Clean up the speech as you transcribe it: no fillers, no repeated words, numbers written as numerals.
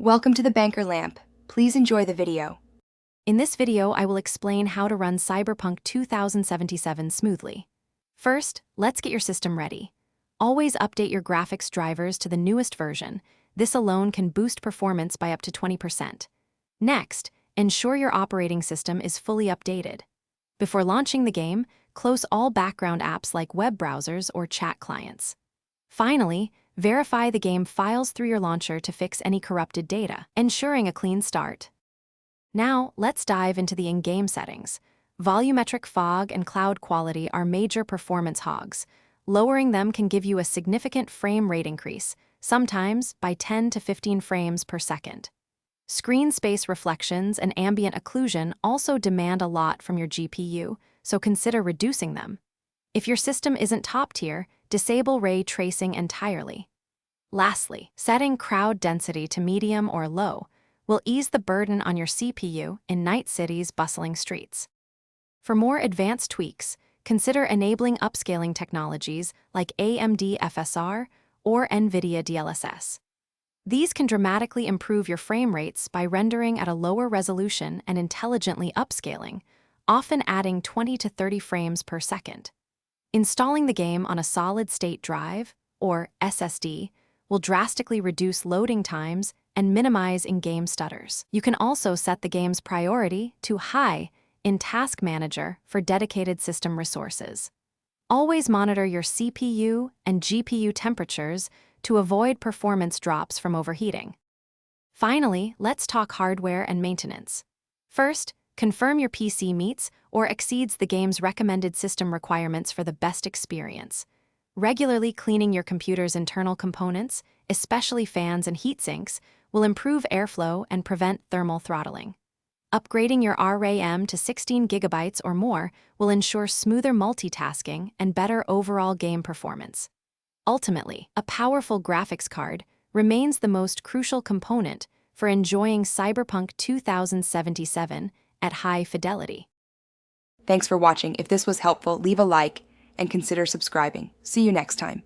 Welcome to the Banker Lamp. Please enjoy the video. In this video, I will explain how to run Cyberpunk 2077 smoothly. First, let's get your system ready. Always update your graphics drivers to the newest version. This alone can boost performance by up to 20%. Next, ensure your operating system is fully updated. Before launching the game, close all background apps like web browsers or chat clients. Finally, verify the game files through your launcher to fix any corrupted data, ensuring a clean start. Now, let's dive into the in-game settings. Volumetric fog and cloud quality are major performance hogs. Lowering them can give you a significant frame rate increase, sometimes by 10 to 15 frames per second. Screen space reflections and ambient occlusion also demand a lot from your GPU, so consider reducing them. If your system isn't top tier, disable ray tracing entirely. Lastly, setting crowd density to medium or low will ease the burden on your CPU in Night City's bustling streets. For more advanced tweaks, consider enabling upscaling technologies like AMD FSR or NVIDIA DLSS. These can dramatically improve your frame rates by rendering at a lower resolution and intelligently upscaling, often adding 20 to 30 frames per second. Installing the game on a solid-state drive, or SSD, will drastically reduce loading times and minimize in-game stutters. You can also set the game's priority to high in Task Manager for dedicated system resources. Always monitor your CPU and GPU temperatures to avoid performance drops from overheating. Finally, let's talk hardware and maintenance. First, confirm your PC meets or exceeds the game's recommended system requirements for the best experience. Regularly cleaning your computer's internal components, especially fans and heatsinks, will improve airflow and prevent thermal throttling. Upgrading your RAM to 16 GB or more will ensure smoother multitasking and better overall game performance. Ultimately, a powerful graphics card remains the most crucial component for enjoying Cyberpunk 2077 at high fidelity. Thanks for watching. If this was helpful, leave a like and consider subscribing. See you next time.